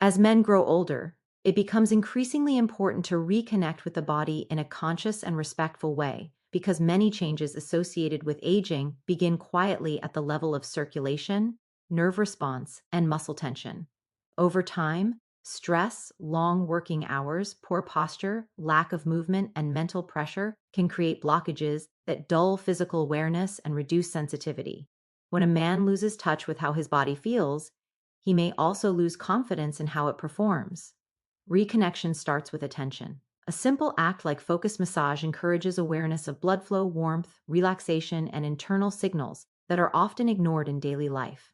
As men grow older, it becomes increasingly important to reconnect with the body in a conscious and respectful way because many changes associated with aging begin quietly at the level of circulation, nerve response, and muscle tension. Over time, stress, long working hours, poor posture, lack of movement, and mental pressure can create blockages that dull physical awareness and reduce sensitivity. When a man loses touch with how his body feels, he may also lose confidence in how it performs. Reconnection starts with attention. A simple act like focused massage encourages awareness of blood flow, warmth, relaxation, and internal signals that are often ignored in daily life.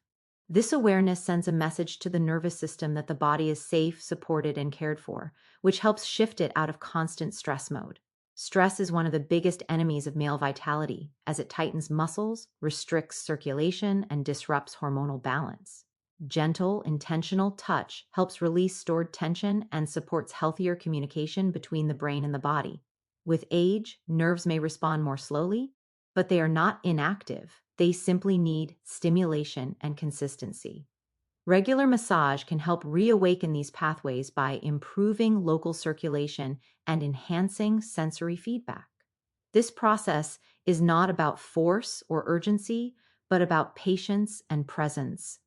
This awareness sends a message to the nervous system that the body is safe, supported, and cared for, which helps shift it out of constant stress mode. Stress is one of the biggest enemies of male vitality, as it tightens muscles, restricts circulation, and disrupts hormonal balance. Gentle, intentional touch helps release stored tension and supports healthier communication between the brain and the body. With age, nerves may respond more slowly, but they are not inactive. They simply need stimulation and consistency. Regular massage can help reawaken these pathways by improving local circulation and enhancing sensory feedback. This process is not about force or urgency, but about patience and presence.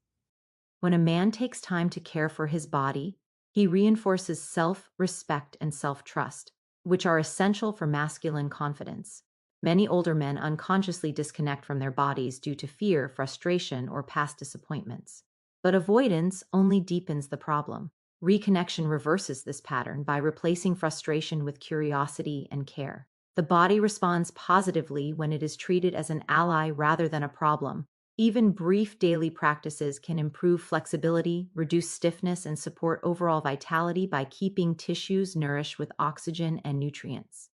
When a man takes time to care for his body, he reinforces self respect and self trust, which are essential for masculine confidence. Many older men unconsciously disconnect from their bodies due to fear, frustration, or past disappointments. But avoidance only deepens the problem. Reconnection reverses this pattern by replacing frustration with curiosity and care. The body responds positively when it is treated as an ally rather than a problem. Even brief daily practices can improve flexibility, reduce stiffness, and support overall vitality by keeping tissues nourished with oxygen and nutrients.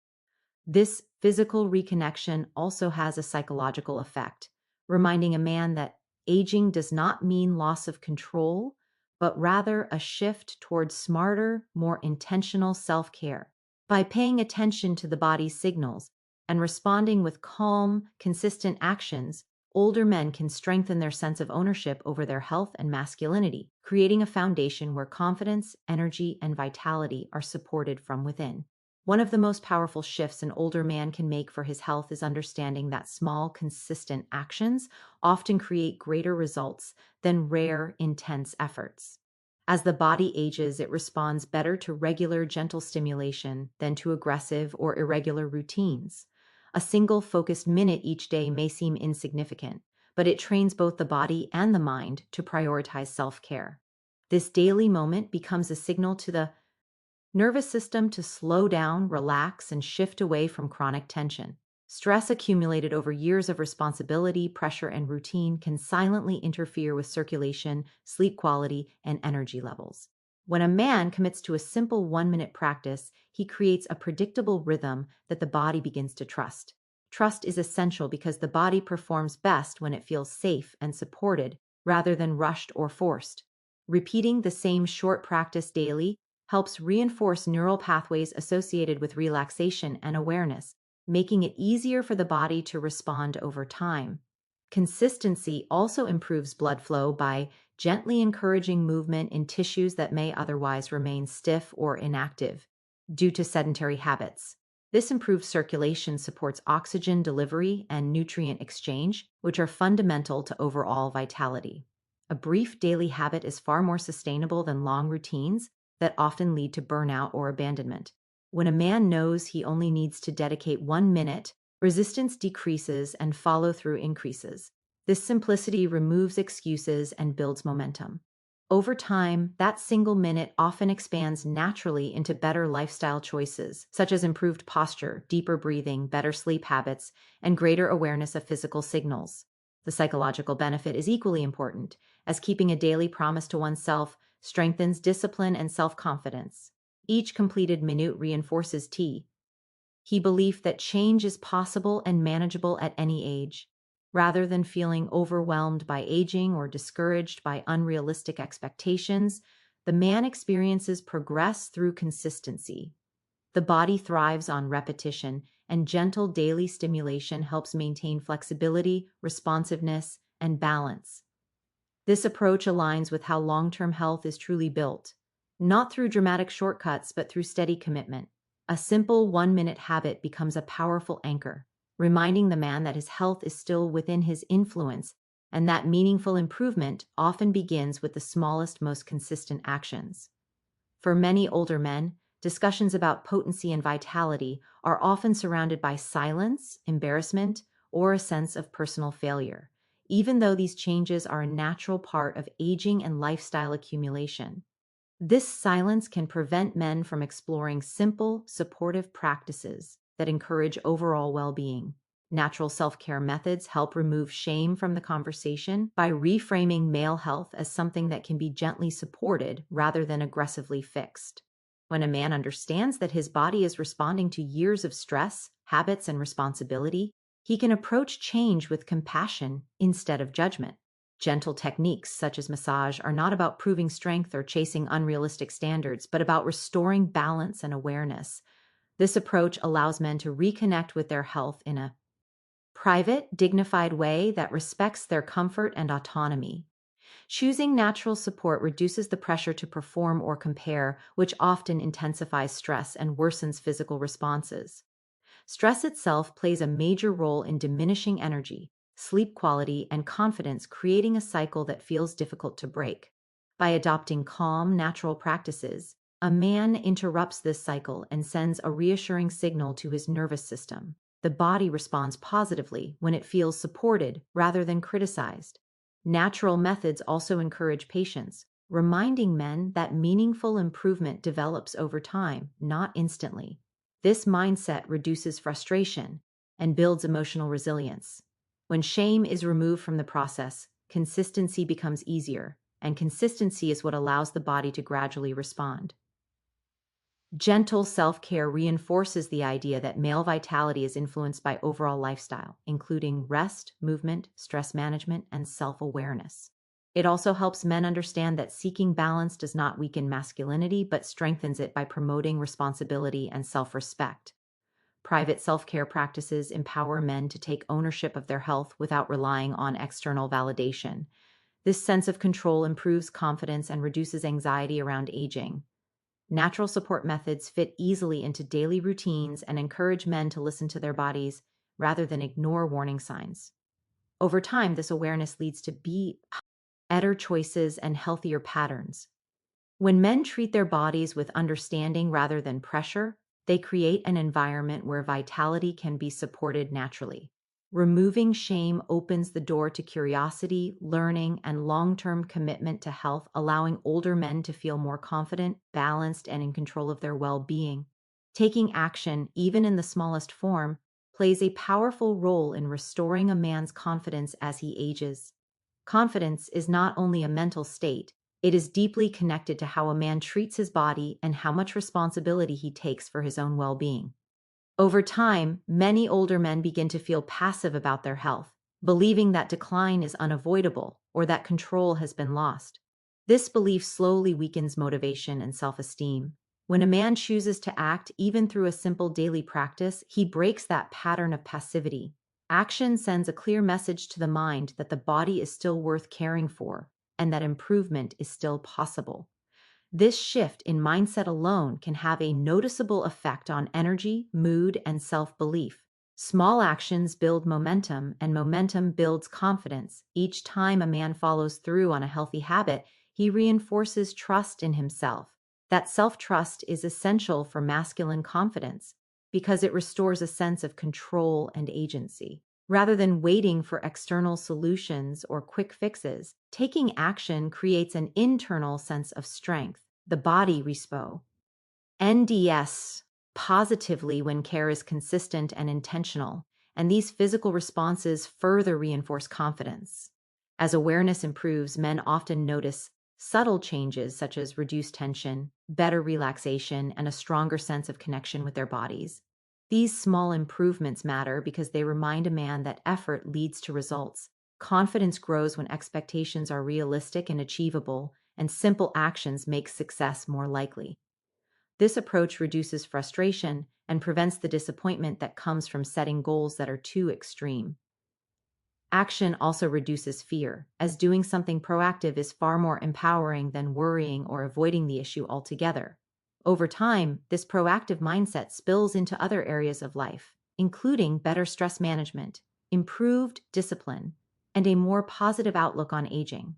This physical reconnection also has a psychological effect, reminding a man that aging does not mean loss of control, but rather a shift towards smarter, more intentional self care. By paying attention to the body's signals and responding with calm, consistent actions, older men can strengthen their sense of ownership over their health and masculinity, creating a foundation where confidence, energy, and vitality are supported from within. One of the most powerful shifts an older man can make for his health is understanding that small, consistent actions often create greater results than rare, intense efforts. As the body ages, it responds better to regular, gentle stimulation than to aggressive or irregular routines. A single focused minute each day may seem insignificant, but it trains both the body and the mind to prioritize self-care. This daily moment becomes a signal to the nervous system to slow down, relax, and shift away from chronic tension. Stress accumulated over years of responsibility, pressure, and routine can silently interfere with circulation, sleep quality, and energy levels. When a man commits to a simple 1 minute practice, he creates a predictable rhythm that the body begins to trust. Trust is essential because the body performs best when it feels safe and supported rather than rushed or forced. Repeating the same short practice daily helps reinforce neural pathways associated with relaxation and awareness, making it easier for the body to respond over time. Consistency also improves blood flow by gently encouraging movement in tissues that may otherwise remain stiff or inactive due to sedentary habits. This improved circulation supports oxygen delivery and nutrient exchange, which are fundamental to overall vitality. A brief daily habit is far more sustainable than long routines that often lead to burnout or abandonment. When a man knows he only needs to dedicate 1 minute, resistance decreases and follow through increases. This simplicity removes excuses and builds momentum. Over time, that single minute often expands naturally into better lifestyle choices, such as improved posture, deeper breathing, better sleep habits, and greater awareness of physical signals. The psychological benefit is equally important, as keeping a daily promise to oneself strengthens discipline and self-confidence. Each completed minute reinforces he belief that change is possible and manageable at any age. Rather than feeling overwhelmed by aging or discouraged by unrealistic expectations, the man experiences progress through consistency. The body thrives on repetition, and gentle daily stimulation helps maintain flexibility, responsiveness, and balance. This approach aligns with how long-term health is truly built. not through dramatic shortcuts, but through steady commitment. A simple 1 minute habit becomes a powerful anchor, reminding the man that his health is still within his influence and that meaningful improvement often begins with the smallest, most consistent actions. For many older men, discussions about potency and vitality are often surrounded by silence, embarrassment, or a sense of personal failure, even though these changes are a natural part of aging and lifestyle accumulation. This silence can prevent men from exploring simple, supportive practices that encourage overall well being. Natural self care methods help remove shame from the conversation by reframing male health as something that can be gently supported rather than aggressively fixed. When a man understands that his body is responding to years of stress, habits, and responsibility, he can approach change with compassion instead of judgment. Gentle techniques such as massage are not about proving strength or chasing unrealistic standards, but about restoring balance and awareness. This approach allows men to reconnect with their health in a private, dignified way that respects their comfort and autonomy. Choosing natural support reduces the pressure to perform or compare, which often intensifies stress and worsens physical responses. Stress itself plays a major role in diminishing energy, sleep quality, and confidence, creating a cycle that feels difficult to break. By adopting calm, natural practices, a man interrupts this cycle and sends a reassuring signal to his nervous system. The body responds positively when it feels supported rather than criticized. Natural methods also encourage patience, reminding men that meaningful improvement develops over time, not instantly. This mindset reduces frustration and builds emotional resilience. When shame is removed from the process, consistency becomes easier, and consistency is what allows the body to gradually respond. Gentle self care reinforces the idea that male vitality is influenced by overall lifestyle, including rest, movement, stress management, and self awareness. It also helps men understand that seeking balance does not weaken masculinity, but strengthens it by promoting responsibility and self respect. Private self care practices empower men to take ownership of their health without relying on external validation. This sense of control improves confidence and reduces anxiety around aging. Natural support methods fit easily into daily routines and encourage men to listen to their bodies rather than ignore warning signs. Over time, this awareness leads to better choices and healthier patterns. When men treat their bodies with understanding rather than pressure, they create an environment where vitality can be supported naturally. Removing shame opens the door to curiosity, learning, and long-term commitment to health, allowing older men to feel more confident, balanced, and in control of their well-being. Taking action, even in the smallest form, plays a powerful role in restoring a man's confidence as he ages. Confidence is not only a mental state, it is deeply connected to how a man treats his body and how much responsibility he takes for his own well-being. Over time, many older men begin to feel passive about their health, believing that decline is unavoidable or that control has been lost. This belief slowly weakens motivation and self-esteem. When a man chooses to act, even through a simple daily practice, he breaks that pattern of passivity. Action sends a clear message to the mind that the body is still worth caring for and that improvement is still possible. This shift in mindset alone can have a noticeable effect on energy, mood, and self-belief. Small actions build momentum, and momentum builds confidence. Each time a man follows through on a healthy habit, he reinforces trust in himself. That self-trust is essential for masculine confidence because it restores a sense of control and agency. Rather than waiting for external solutions or quick fixes, taking action creates an internal sense of strength. The body respo. NDS positively when care is consistent and intentional, and these physical responses further reinforce confidence. As awareness improves, men often notice subtle changes such as reduced tension, better relaxation, and a stronger sense of connection with their bodies. These small improvements matter because they remind a man that effort leads to results. Confidence grows when expectations are realistic and achievable, and simple actions make success more likely. This approach reduces frustration and prevents the disappointment that comes from setting goals that are too extreme. Action also reduces fear, as doing something proactive is far more empowering than worrying or avoiding the issue altogether. Over time, this proactive mindset spills into other areas of life, including better stress management, improved discipline, and a more positive outlook on aging.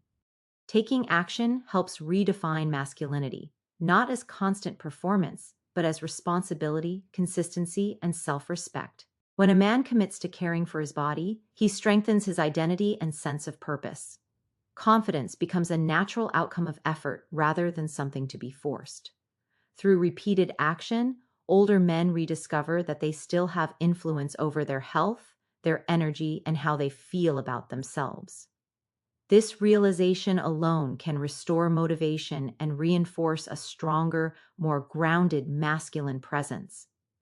Taking action helps redefine masculinity, not as constant performance, but as responsibility, consistency, and self-respect. When a man commits to caring for his body, he strengthens his identity and sense of purpose. Confidence becomes a natural outcome of effort rather than something to be forced. Through repeated action, older men rediscover that they still have influence over their health, their energy, and how they feel about themselves. This realization alone can restore motivation and reinforce a stronger, more grounded masculine presence.